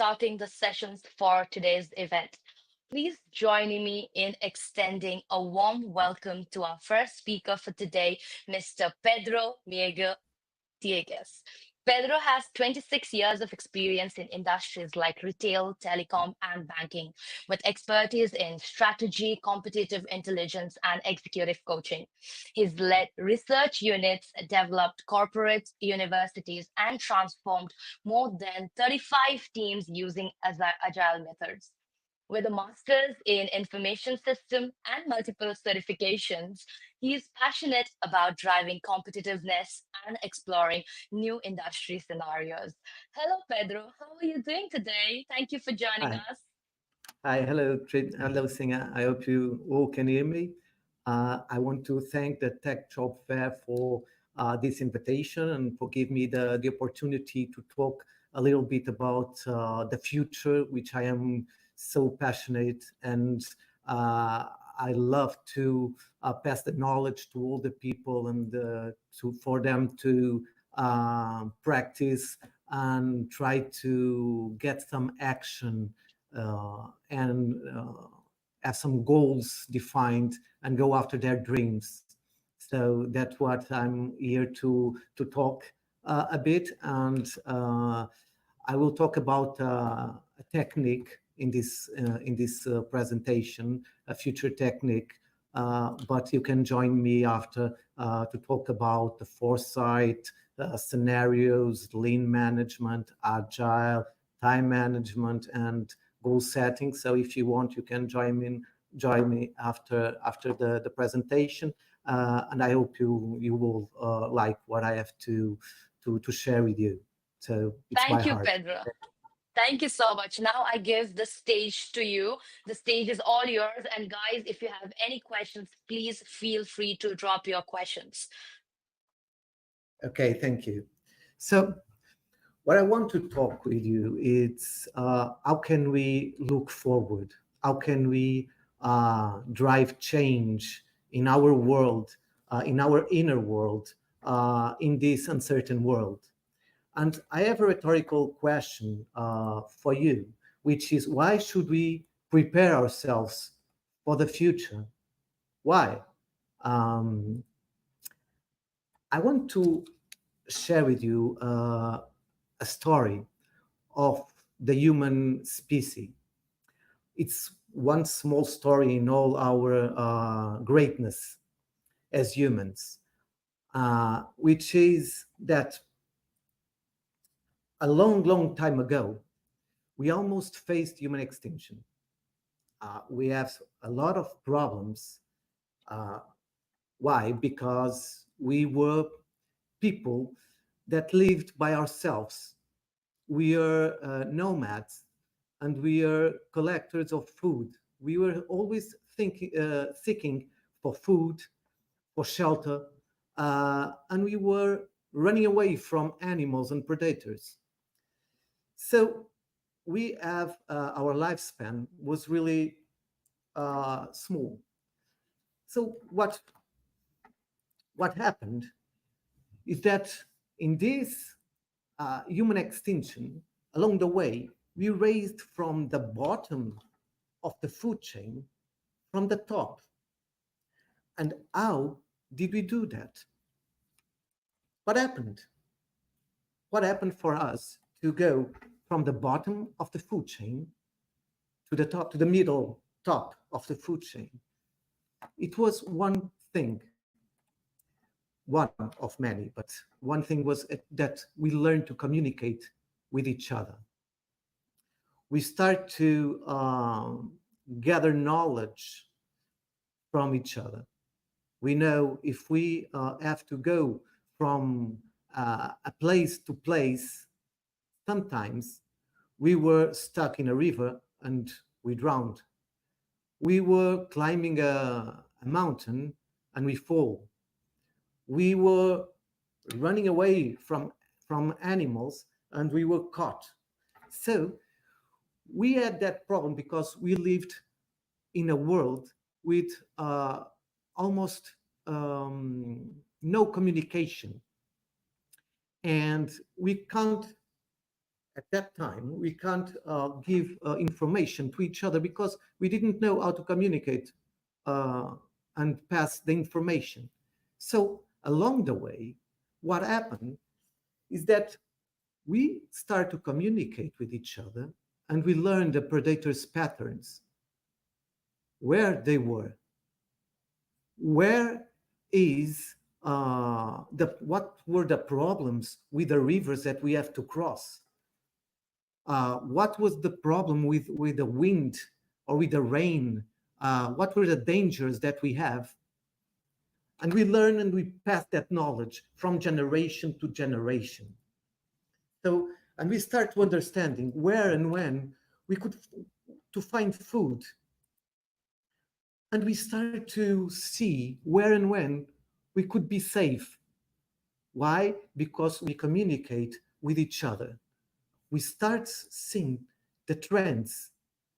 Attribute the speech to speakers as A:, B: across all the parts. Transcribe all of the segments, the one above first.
A: starting the sessions for today's event. Please join me in extending a warm welcome to our first speaker for today, Mr. Pedro Miguel Diegues. Pedro has 26 years of experience in industries like retail, telecom, and banking, with expertise in strategy, competitive intelligence, and executive coaching. He's led research units, developed corporate universities, and transformed more than 35 teams using agile methods. With a master's in information system and multiple certifications, he is passionate about driving competitiveness and exploring new industry scenarios. Hello, Pedro. How are you doing today? Thank you for joining
B: Hi,
A: us.
B: hello, hello, Singer. I hope you all can hear me. I want to thank the Tech Job Fair for this invitation and for giving me the opportunity to talk a little bit about the future, which I am so passionate and I love to pass the knowledge to all the people and for them to practice and try to get some action and have some goals defined and go after their dreams. So that's what I'm here to talk a bit, and I will talk about a technique in this presentation, a future technique. But you can join me after to talk about the foresight, scenarios, lean management, agile, time management, and goal setting. So if you want, you can join me after the presentation, and I hope you will like what I have to share with you. So it's by
A: Thank you,
B: heart.
A: Pedro. Thank you so much. Now I give the stage to you. The stage is all yours. And guys, if you have any questions, please feel free to drop your questions.
B: Okay, thank you. So what I want to talk with you is how can we look forward? How can we drive change in our world, in our inner world, in this uncertain world? And I have a rhetorical question for you, which is why should we prepare ourselves for the future? Why? Um, I want to share with you a story of the human species. It's one small story in all our greatness as humans, which is that a long, long time ago, we almost faced human extinction. We have a lot of problems. Uh, why? Because we were people that lived by ourselves. We are nomads and we are collectors of food. We were always seeking for food, for shelter, and we were running away from animals and predators. So we have our lifespan was really small. So what happened is that in this human extinction, along the way, we raised from the bottom of the food chain from the top. And how did we do that? What happened? What happened for us to go from the bottom of the food chain to the top, to the middle top of the food chain? It was one thing, one of many, but one thing was that we learned to communicate with each other. We start to gather knowledge from each other. We know if we have to go from a place to place, sometimes we were stuck in a river and we drowned. We were climbing a mountain and we fall. We were running away from animals and we were caught. So we had that problem because we lived in a world with almost no communication, and we can't At that time, we can't give information to each other because we didn't know how to communicate uh, and pass the information. So along the way, what happened is that we start to communicate with each other and we learn the predators' patterns, where they were, where is what were the problems with the rivers that we have to cross, what was the problem with the wind or with the rain, what were the dangers that we have, and we learn and we pass that knowledge from generation to generation. So, and we start to understanding where and when we could to find food, and we start to see where and when we could be safe. Why? Because we communicate with each other. We start seeing the trends.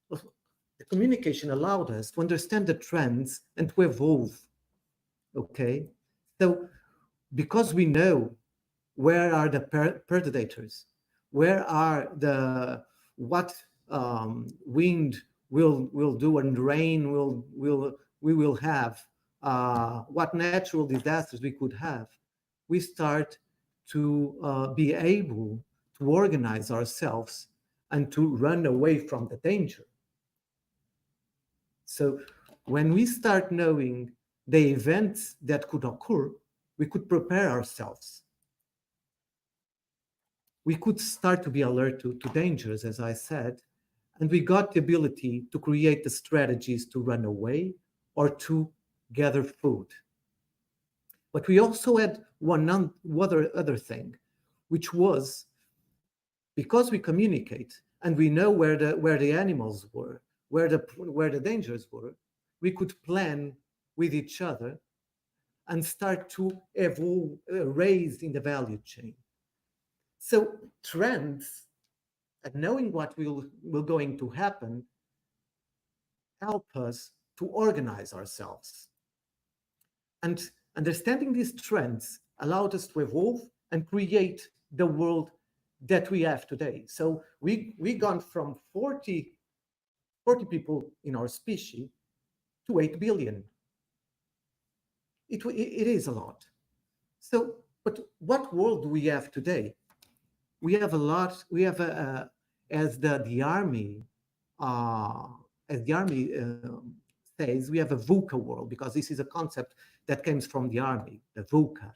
B: The communication allowed us to understand the trends and to evolve. Okay, so because we know where are the predators, where are the what wind will do and rain will we will have, what natural disasters we could have, we start to be able to organize ourselves and to run away from the danger. So when we start knowing the events that could occur, we could prepare ourselves. We could start to be alert to dangers, as I said, and we got the ability to create the strategies to run away or to gather food. But we also had other thing, which was because we communicate and we know where the animals were, where the dangers were, we could plan with each other and start to evolve, raise in the value chain. So trends and knowing what will going to happen help us to organize ourselves. And understanding these trends allowed us to evolve and create the world that we have today. So we gone from 40 people in our species to 8 billion. It is a lot. So, but what world do we have today? We have a lot. We have as the army, uh, as the army says, we have a VUCA world because this is a concept that comes from the army, the VUCA.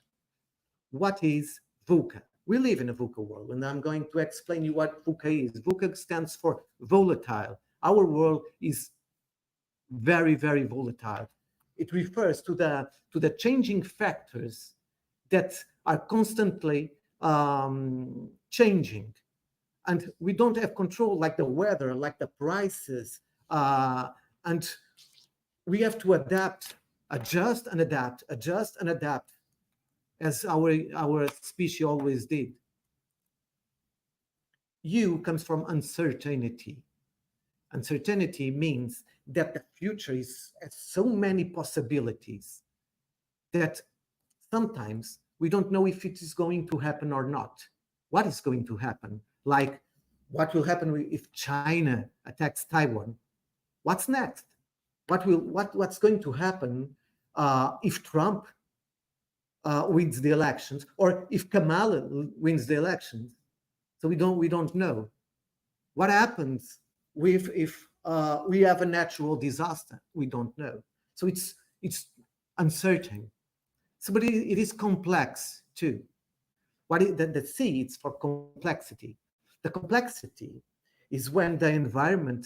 B: What is VUCA? We live in a VUCA world, and I'm going to explain you what VUCA is. VUCA stands for volatile. Our world is very, very volatile. It refers to the changing factors that are constantly changing, and we don't have control, like the weather, like the prices, and we have to adapt, adjust and adapt, adjust and adapt, as our species always did. U comes from uncertainty. Uncertainty means that the future has so many possibilities that sometimes we don't know if it is going to happen or not. What is going to happen? Like, what will happen if China attacks Taiwan? What's next? What's going to happen if Trump wins the elections, or if Kamala wins the elections? So we don't know. What happens if we have a natural disaster? We don't know. So it's uncertain. So, but it is complex too. The C, it's for complexity. The complexity is when the environment,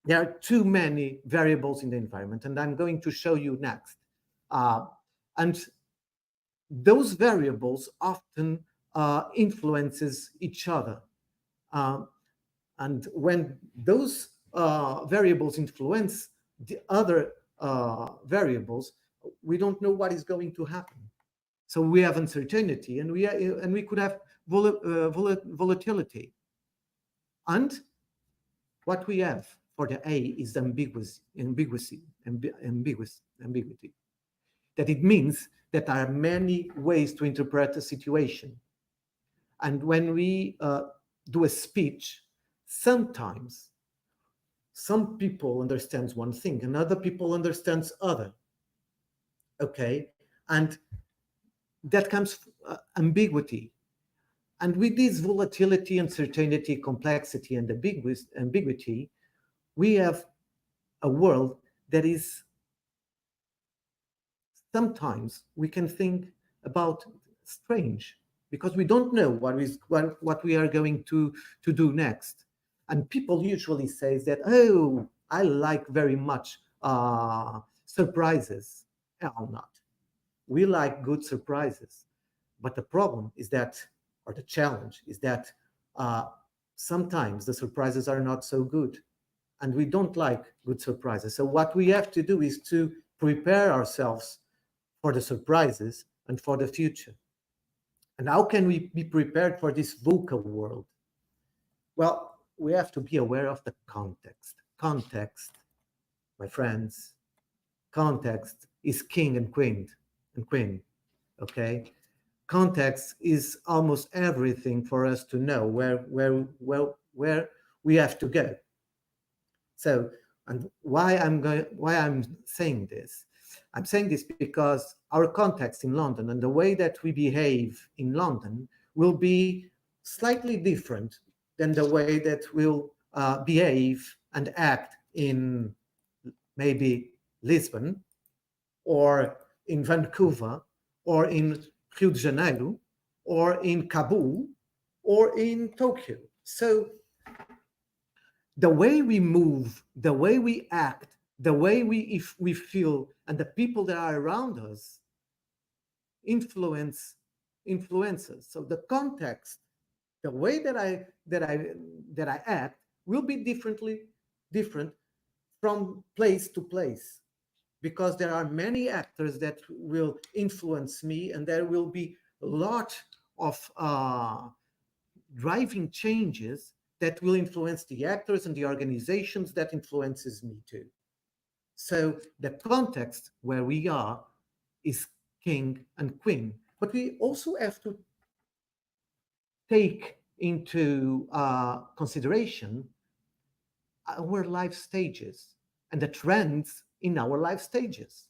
B: there are too many variables in the environment, and I'm going to show you next. And those variables often influences each other. Um, and when those variables influence the other variables, we don't know what is going to happen. So we have uncertainty, and we could have volatility. And what we have for the A is ambiguity. That it means that there are many ways to interpret a situation. And when we do a speech, sometimes some people understands one thing and other people understands other. Okay, and that comes ambiguity. And with this volatility, uncertainty, complexity, and ambiguity, we have a world that is sometimes we can think about strange because we don't know what we are going to do next. And people usually say that, oh, I like very much surprises. Or not. We like good surprises. But the problem is that, or the challenge is that uh, sometimes the surprises are not so good. And we don't like good surprises. So, what we have to do is to prepare ourselves for the surprises and for the future. And how can we be prepared for this VUCA world? Well, we have to be aware of the context. Context, my friends, context is king and queen. Okay, context is almost everything for us to know where we have to go. So, and why I'm saying this? I'm saying this because our context in London and the way that we behave in London will be slightly different than the way that we'll behave and act in maybe Lisbon or in Vancouver or in Rio de Janeiro or in Kabul or in Tokyo. So the way we move, the way we act, the way if we feel, and the people that are around us influence influences. So the context, the way that I act will be different from place to place because there are many actors that will influence me, and there will be a lot of driving changes that will influence the actors and the organizations that influences me too. So the context where we are is king and queen, but we also have to take into consideration our life stages and the trends in our life stages.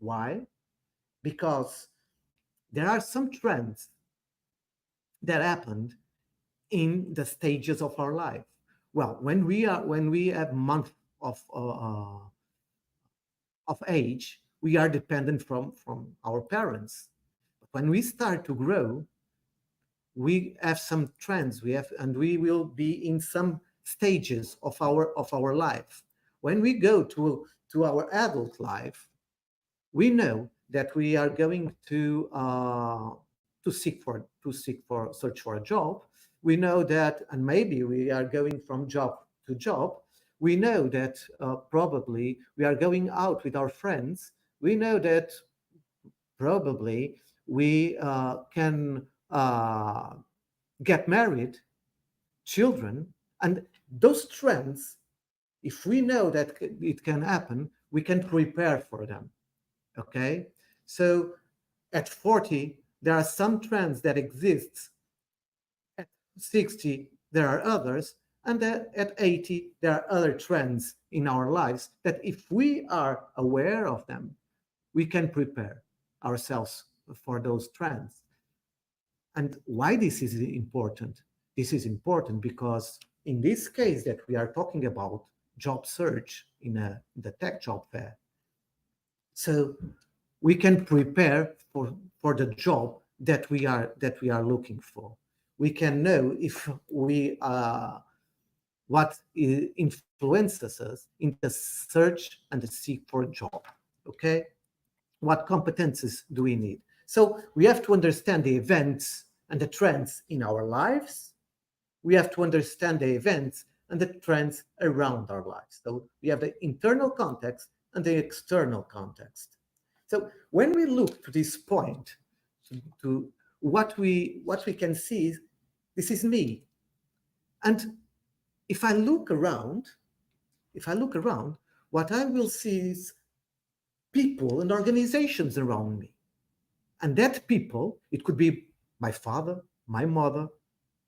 B: Why? Because there are some trends that happened in the stages of our life. Well, when we have month of age, we are dependent from our parents. But when we start to grow, we have some trends. We have, and we will be in some stages of our life. When we go to our adult life, we know that we are going to search for a job. We know that, and maybe we are going from job to job. We know that probably we are going out with our friends. We know that probably we can get married, children, and those trends. If we know that it can happen, we can prepare for them. Okay, so at 40 there are some trends that exist. At 60 there are others, and at 80 there are other trends in our lives that if we are aware of them, we can prepare ourselves for those trends. And why this is important? This is important because in this case that we are talking about job search in the tech job fair, so we can prepare for the job that we are looking for. We can know if we what influences us in the search and the seek for a job. Okay, what competences do we need? So we have to understand the events and the trends in our lives. We have to understand the events and the trends around our lives. So we have the internal context and the external context. So when we look to this point, to what we can see is this is me. And if I look around, what I will see is people and organizations around me. And that people, it could be my father, my mother,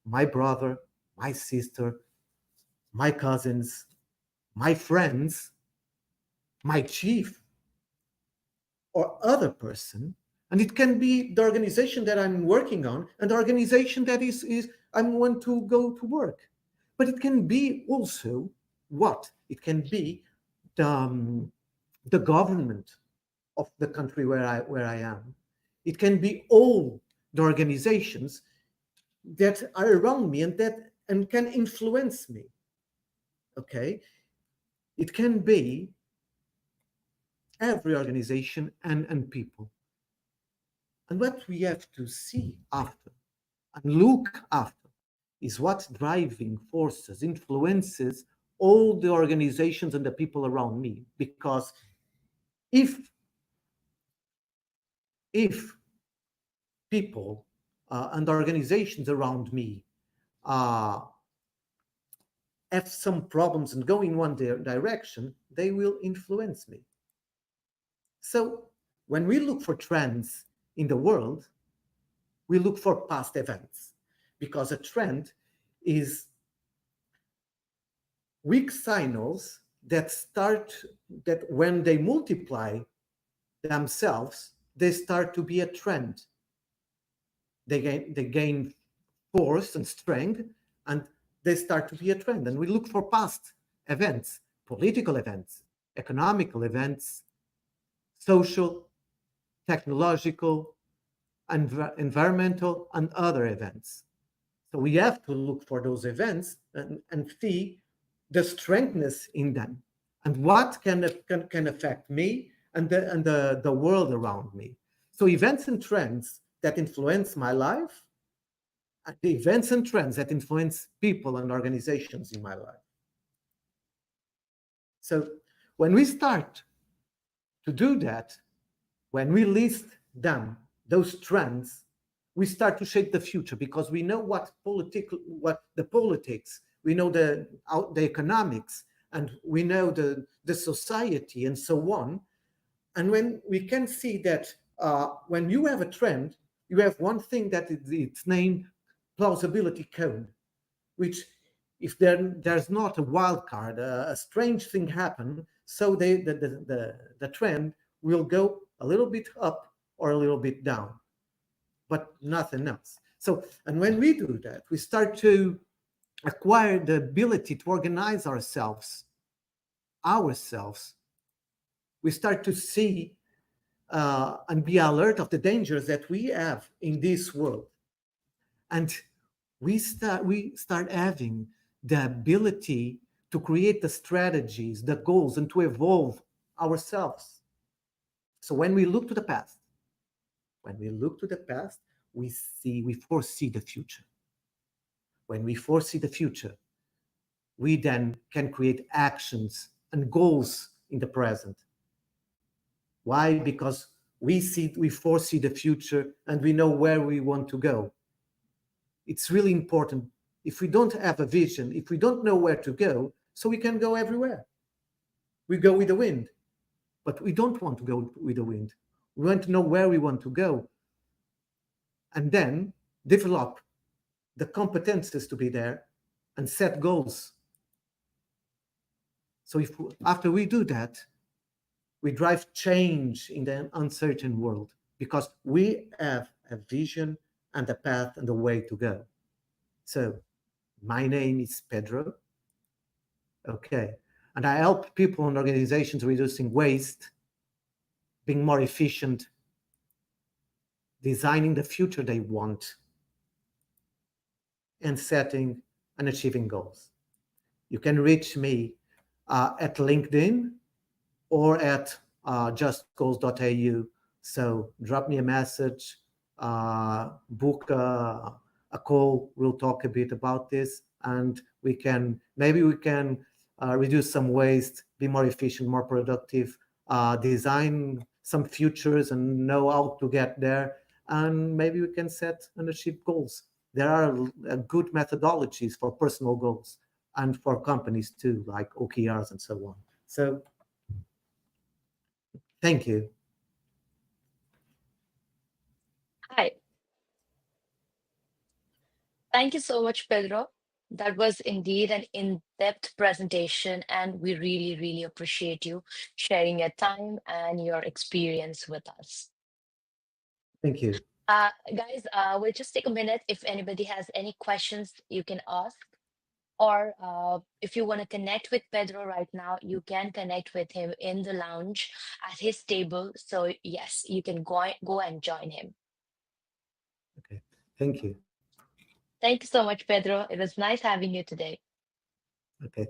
B: my brother, my sister, my cousins, my friends, my chief, or other person. And it can be the organization that I'm working on and the organization that is I want to go to work. But it can be also what? It can be the, the government of the country where I am. It can be all the organizations that are around me and can influence me. Okay, it can be every organization and people. And what we have to see after and look after is what driving forces influences all the organizations and the people around me. Because if if people and organizations around me uh, have some problems and go in one direction, they will influence me. So when we look for trends in the world, we look for past events, because a trend is weak signals that start, that when they multiply themselves, they start to be a trend. They gain force and strength, and they start to be a trend. And we look for past events, political events, economical events, social, technological, environmental, and other events. So we have to look for those events and see the strengthness in them and what can affect me and the world around me. So events and trends that influence my life, and the events and trends that influence people and organizations in my life. So when we start to do that, when we list them, those trends, we start to shape the future, because we know what the politics, we know the economics, and we know the society and so on. And when we can see that when you have a trend, you have one thing that it's named plausibility code, which if there's not a wild card, a strange thing happen, so the trend will go a little bit up or a little bit down, but nothing else. So, and when we do that, we start to acquire the ability to organize ourselves. We start to see and be alert of the dangers that we have in this world. And we start having the ability to create the strategies, the goals, and to evolve ourselves. So when we look to the past, we foresee the future. When we foresee the future, we then can create actions and goals in the present. Why? Because we foresee the future and we know where we want to go. It's really important. If we don't have a vision, if we don't know where to go, so we can go everywhere. We go with the wind, but we don't want to go with the wind. We want to know where we want to go and then develop the competences to be there and set goals. So if after we do that, we drive change in the uncertain world, because we have a vision and a path and a way to go. So my name is Pedro. Okay. And I help people and organizations reducing waste, being more efficient, designing the future they want, and setting and achieving goals. You can reach me at LinkedIn or at justgoals.au. So drop me a message, book a call. We'll talk a bit about this, and maybe we can reduce some waste, be more efficient, more productive, design some futures and know how to get there, and maybe we can set and achieve goals. There are good methodologies for personal goals and for companies too, like OKRs and so on. So thank you.
A: Hi, thank you so much, Pedro. That was indeed an in-depth presentation, and we really, really appreciate you sharing your time and your experience with us.
B: Thank you.
A: Guys, we'll just take a minute. If anybody has any questions, you can ask. Or if you want to connect with Pedro right now, you can connect with him in the lounge at his table. So, yes, you can go and join him.
B: Okay. Thank you.
A: Thank you so much, Pedro. It was nice having you today.
B: Okay.